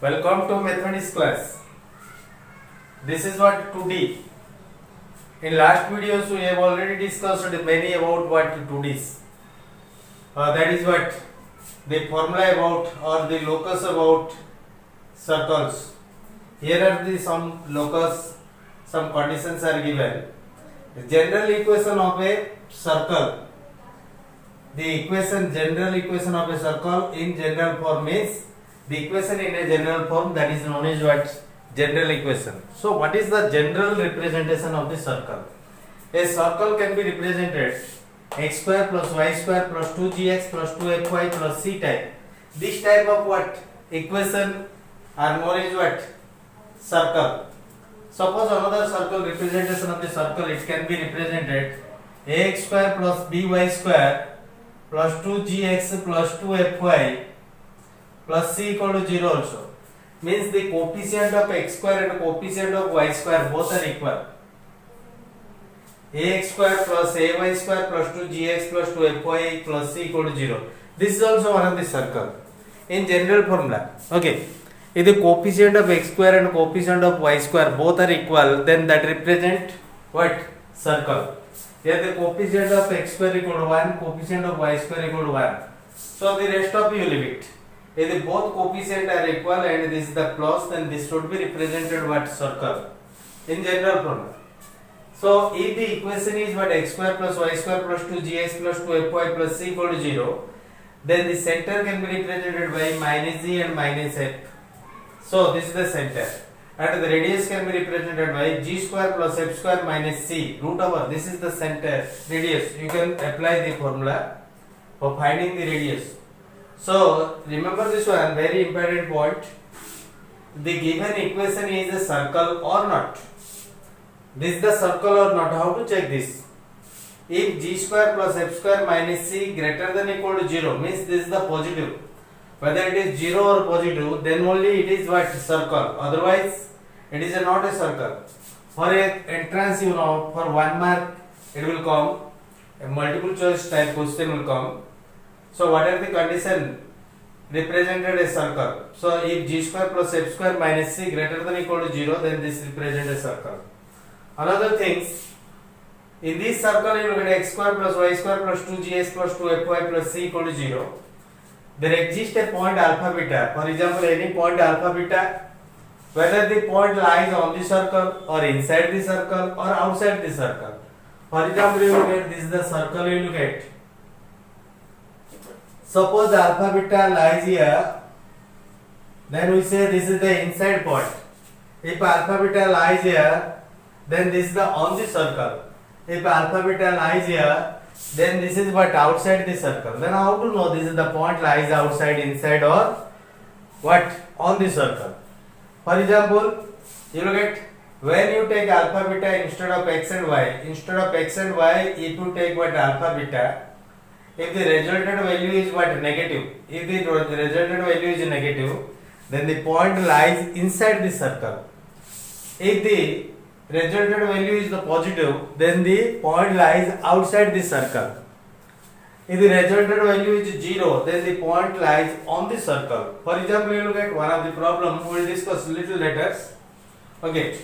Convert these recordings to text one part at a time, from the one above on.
Welcome to mathematics class. This is what 2D. In last videos we have already discussed many about what 2Ds. That is what the formula about or the locus about circles. Here are the some locus, some conditions are given. The general equation of a circle. The general equation of a circle in general form is the equation in a general form, that is known as what? General equation. So what is the general representation of the circle? A circle can be represented x square plus y square plus 2gx plus 2fy plus c type. This type of what? Equation are known as what? Circle. Suppose another circle representation of the circle, it can be represented ax square plus by square plus 2gx plus 2fy plus c equal to 0 also. Means the coefficient of x square and coefficient of y square both are equal. Ax square plus ay square plus 2gx plus 2fy plus c equal to 0. This is also one of the circle in general formula. Okay. If the coefficient of x square and coefficient of y square both are equal, then that represent what? Circle. Here the coefficient of x square equal to 1, coefficient of y square equal to 1. So the rest of you leave it. If the both coefficient are equal and this is the plus, then this should be represented what? Circle in general formula. So if the equation is what? X square plus y square plus 2gx plus 2fy plus c equal to 0, then the center can be represented by minus g and minus f. So this is the center, and the radius can be represented by g square plus f square minus c root over. This is the center radius. You can apply the formula for finding the radius. So remember this one, very important point. The given equation is a circle or not. This is the circle or not. How to check this? If g square plus f square minus c greater than equal to 0, means this is the positive. Whether it is 0 or positive, then only it is what? Circle. Otherwise it is not a circle. For a entrance, you know, for 1 mark it will come, a multiple choice type question will come. So what are the condition represented a circle? So if g square plus f square minus c greater than equal to 0, then this represents a circle. Another things, in this circle you will get x square plus y square plus 2gx plus 2fy plus c equal to 0. There exists a point alpha beta. For example, any point alpha beta, whether the point lies on the circle or inside the circle or outside the circle. For example, you will get this is the circle you will get. Suppose the alpha beta lies here, then we say this is the inside point. If alpha beta lies here, then this is the on the circle. If alpha beta lies here, then this is what? Outside the circle. Then how to know this is the point lies outside, inside, or what? On the circle. For example, you will get when you take alpha beta instead of x and y, if you take what? Alpha beta, if the resultant value is what? Negative. If the resultant value is negative, then the point lies inside the circle. If the resultant value is the positive, then the point lies outside the circle. If the resultant value is 0, then the point lies on the circle. For example, you look at one of the problem, we will discuss little later. Okay,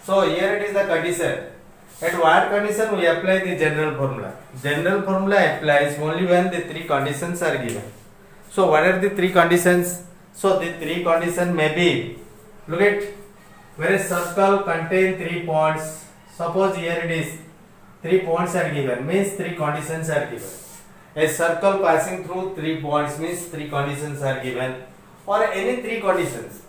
so here it is the condition. At what condition we apply the general formula? General formula applies only when the three conditions are given. So what are the three conditions? So the three conditions may be, look at, where a circle contains 3 points. Suppose here it is 3 points are given, means 3 conditions are given. A circle passing through 3 points means 3 conditions are given, or any 3 conditions.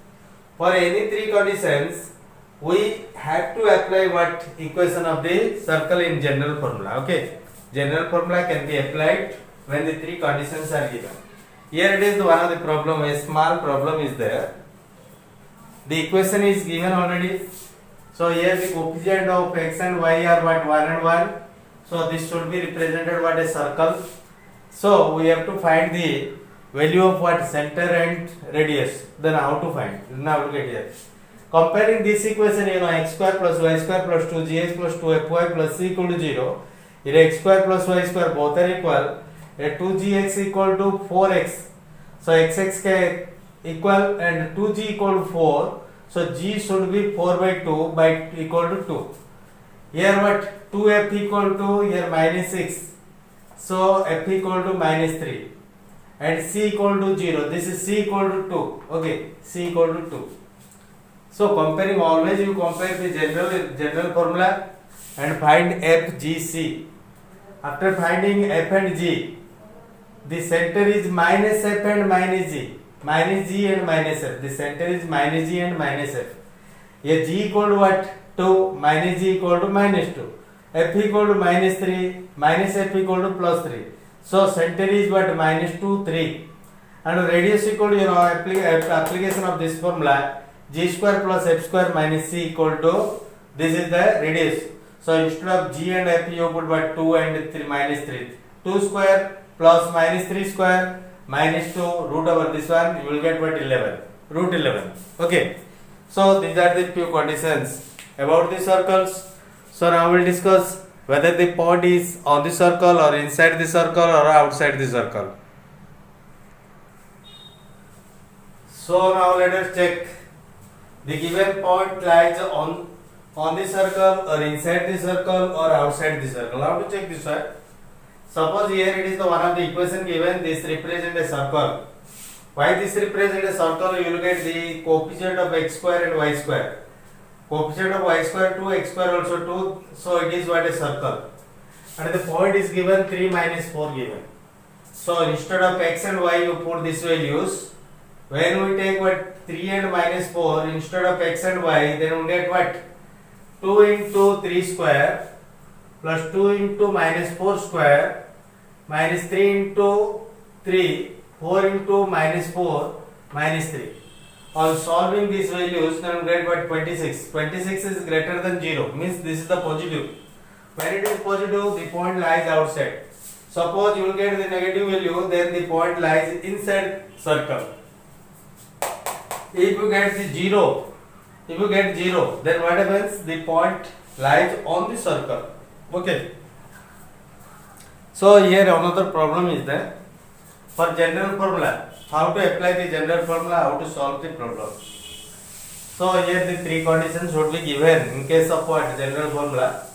For any 3 conditions, we have to apply what? Equation of the circle in general formula. Okay, general formula can be applied when the 3 conditions are given. Here it is one of the problem, a small problem is there. The equation is given already. So here the coefficient of x and y are what? 1 and 1. So this should be represented what? A circle. So we have to find the value of what? Center and radius. Then how to find? Now look at here. Comparing this equation, you know, x square plus y square plus 2gx plus 2fy plus c equal to 0. Here x square plus y square both are equal. Here 2gx equal to 4x. So xx equal and 2g equal to 4. So g should be 4 by 2 by equal to 2. Here what 2f equal to here minus 6. So f equal to minus 3 and c equal to 0. This is c equal to 2. Okay, c equal to 2. So comparing, always you compare the general formula and find f, g, c. After finding f and g, the center is minus f and minus g. Minus g and minus f. The center is minus g and minus f. Here g equal to what? 2. Minus g equal to minus 2. F equal to minus 3. Minus f equal to plus 3. So center is what? Minus 2, 3. And radius equal to, application of this formula, g square plus f square minus c equal to, this is the radius. So instead of g and f you put what? 2 and 3 minus 3. 2 square plus minus 3 square minus 2 root over this one, you will get what? 11. Root 11. Okay. So these are the few conditions about the circles. So now we will discuss whether the point is on the circle or inside the circle or outside the circle. So now let us check. The given point lies on the circle or inside the circle or outside the circle. How to check this one? Suppose here it is the one of the equation given. This represent a circle. Why this represent a circle? You will get the coefficient of x square and y square. Coefficient of y square 2, x square also 2. So it is what? A circle. And the point is given 3 minus 4 given. So instead of x and y you put these values. When we take what? 3 and minus 4 instead of x and y, then we get what? 2 into 3 square plus 2 into minus 4 square minus 3 into 3, 4 into minus 4 minus 3. On solving these values, then we get what? 26. 26 is greater than 0, means this is the positive. When it is positive, the point lies outside. Suppose you will get the negative value, then the point lies inside circle. If you get the 0, then what happens? The point lies on the circle. Okay. So here another problem is there. For general formula, how to apply the general formula, how to solve the problem. So here the three conditions should be given in case of what? General formula.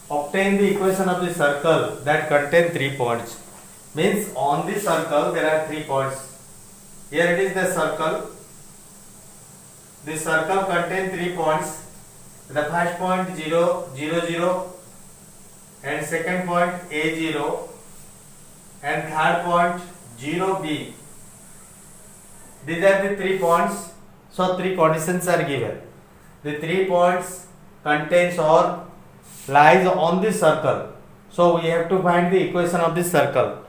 Obtain the equation of the circle that contain 3 points. Means on the circle there are 3 points. Here it is the circle. The circle contains 3 points. The first point 0, 0, 0, and second point A0, and third point 0B. These are the 3 points. So 3 conditions are given. The 3 points contains or lies on the circle. So we have to find the equation of the circle.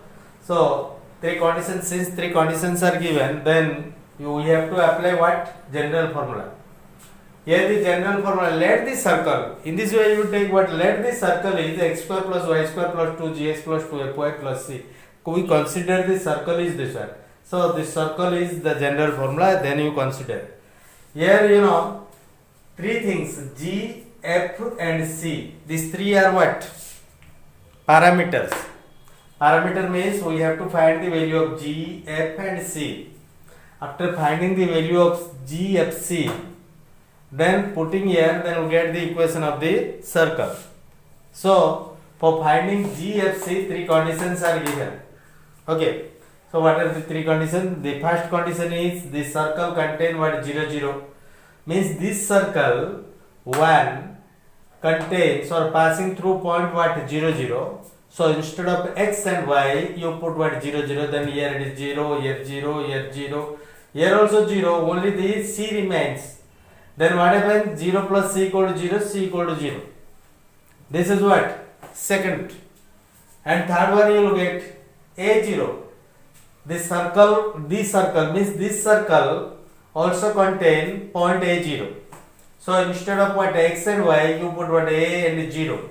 So 3 conditions. Since 3 conditions are given, then we have to apply what? General formula. Here the general formula, let the circle, in this way you take what? Let the circle is x square plus y square plus 2gx plus 2fy plus c. We consider the circle is this one. So this circle is the general formula, then you consider. Here 3 things, g, f and c. These 3 are what? Parameters. Parameter means we have to find the value of g, f and c. After finding the value of g, f, c, then putting here, then we get the equation of the circle. So for finding g, f, c, 3 conditions are given. Okay. So what are the 3 conditions? The first condition is the circle contain what? 0, 0. Means this circle 1 contains or passing through point what? 0, 0. So instead of x and y, you put what? 0, 0. Then here it is 0, here 0, here 0. Here also 0. Only the c remains. Then what happens? 0 plus c equal to 0, c equal to 0. This is what? Second. And third one you will get A0. This circle means this circle also contain point A0. So instead of what? X and y, you put what? A and 0.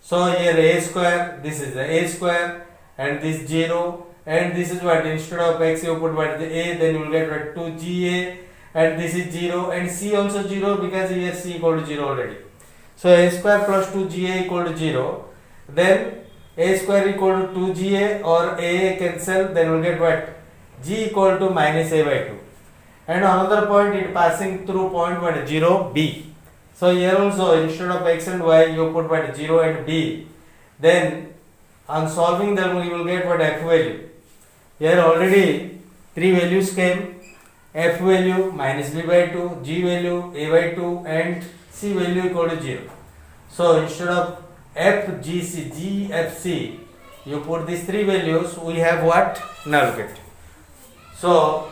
So here A square, this is A square, and this 0, and this is what? Instead of x you put what? The A, then you will get what? 2GA, and this is 0, and c also 0 because here c equal to 0 already. So A square plus 2GA equal to 0. Then A square equal to 2GA or A cancel, then we will get what? G equal to minus A by 2. and another point it passing through point what 0 B. So here also instead of x and y you put what 0 and B. Then on solving them you will get what f value. Here already three values came: f value minus b by 2, g value a by 2, and c value equal to 0. So instead of f g c g f c you put these three values, we have what? Null get. So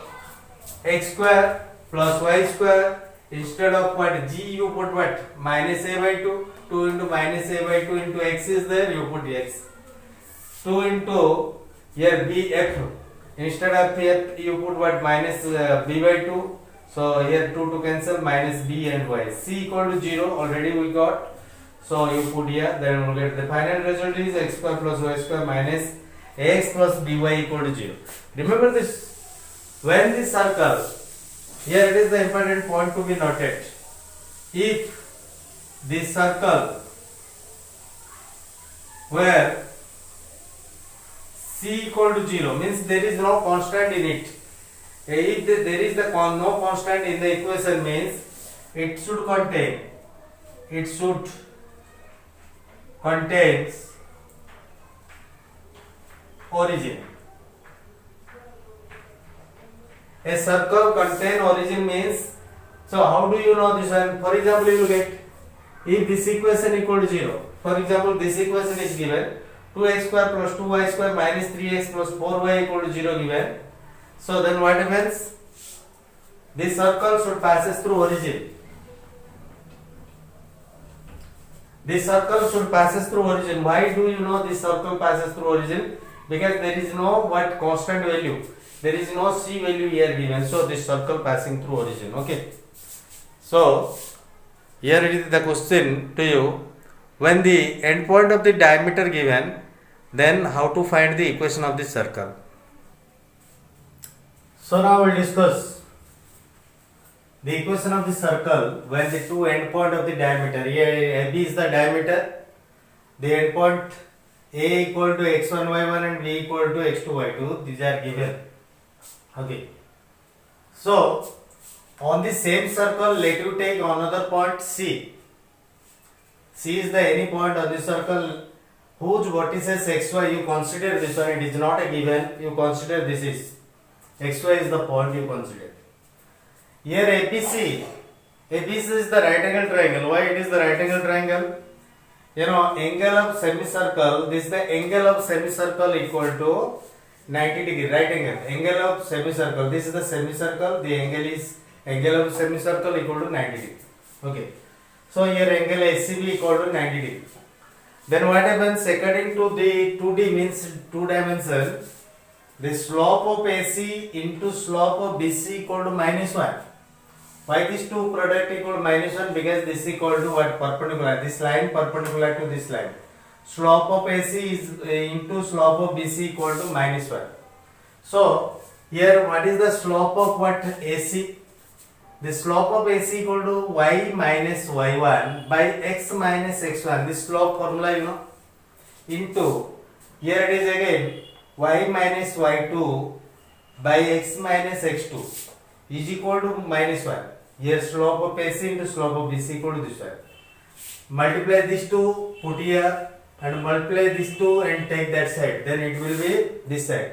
x square plus y square, instead of what g you put what minus a by 2, 2 into minus a by 2 into x is there, you put x, 2 into here b f, instead of f you put what minus b by 2, so here 2 to cancel, minus b and y, c equal to 0 already we got, so you put here, then we'll get the final result is x square plus y square minus ax plus by equal to 0. Remember this, when this circle, here it is the important point to be noted, if this circle where c equal to 0 means there is no constant in it, if there is the no constant in the equation means it should contains origin. A circle contain origin means, so how do you know this one? For example, you will get, if this equation equal to 0, for example this equation is given 2x square plus 2y square minus 3x plus 4y equal to 0 given, so then what happens? This circle should passes through origin. This circle should passes through origin. Why do you know this circle passes through origin? Because there is no what constant value. There is no c value here given. So this circle passing through origin. Okay. So here it is the question to you. When the endpoint of the diameter given, then how to find the equation of the circle. So now we will discuss the equation of the circle when the two endpoint of the diameter, here AB is the diameter, the endpoint A equal to x1 y1 and B equal to x2 y2, these are given. Okay. So on the same circle let you take another point C. C is the any point on the circle whose vertices xy, you consider this one, it is not a given, you consider this is xy is the point you consider. Here APC is the right angle triangle. Why it is the right angle triangle? You know, angle of semicircle, this is the angle of semicircle equal to 90 degree, right angle. Angle of semicircle, this is the semicircle, the angle is angle of semicircle equal to 90 degree. Okay. So here angle ACB equal to 90 degree. Then what happens according to the 2D means 2 dimension, the slope of AC into slope of BC equal to -1. Why these two product equal to -1? Because this equal to what? Perpendicular. This line perpendicular to this line. Slope of AC is into slope of BC equal to -1. So here what is the slope of what AC? The slope of AC equal to y minus y1 by x minus x1. This slope formula you know. Into here it is again y minus y2 by x minus x2 is equal to -1. Here slope of AC into slope of BC equal to this one. Multiply these two, put here and multiply these two and take that side. Then it will be this side.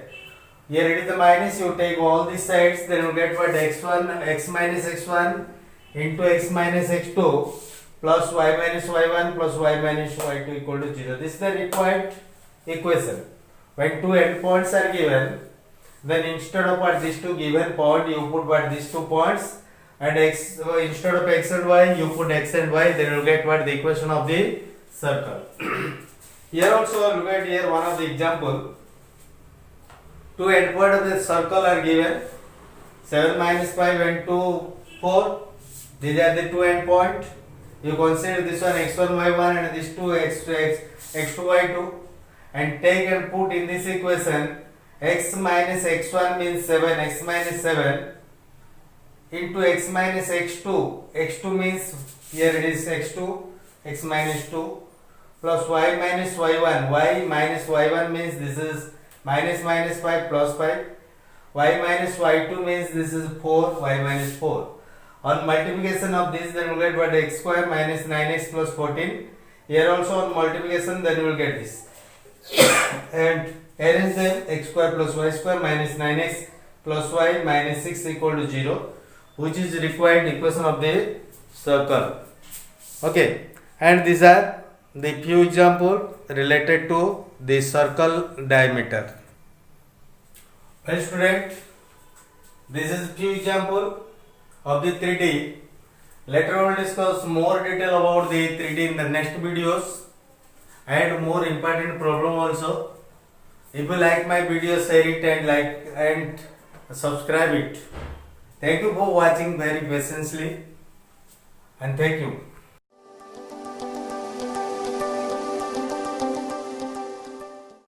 Here it is the minus, you take all these sides, then you get what x1, x minus x1 into x minus x2 plus y minus y1 plus y minus y2 equal to 0. This is the required equation. When two endpoints are given, then instead of what these two given point, you put what these 2 points, and x instead of x and y, you put x and y. Then you get what the equation of the circle. Here also look at here one of the example. Two endpoint of the circle are given 7 minus 5 and 2 4. These are the two endpoint. You consider this one x1 y1 and this two x2 y2 and take and put in this equation x minus x1 means 7, x minus 7 into x minus x2, x2 means here it is x2, x minus 2 plus y minus y1, y minus y1 means this is minus 5 plus 5. y minus y2 means this is 4, y minus 4. On multiplication of this, then we will get what x square minus 9x plus 14. Here also on multiplication, then we will get this. And arrange them, x square plus y square minus 9x plus y minus 6 equal to 0, which is required equation of the circle. Okay, and these are the few examples related to the circle diameter. Well student, this is few example of the 3D. Later on discuss more detail about the 3D in the next videos and more important problem also. If you like my video, share it and like and subscribe it. Thank you for watching very patiently and thank you.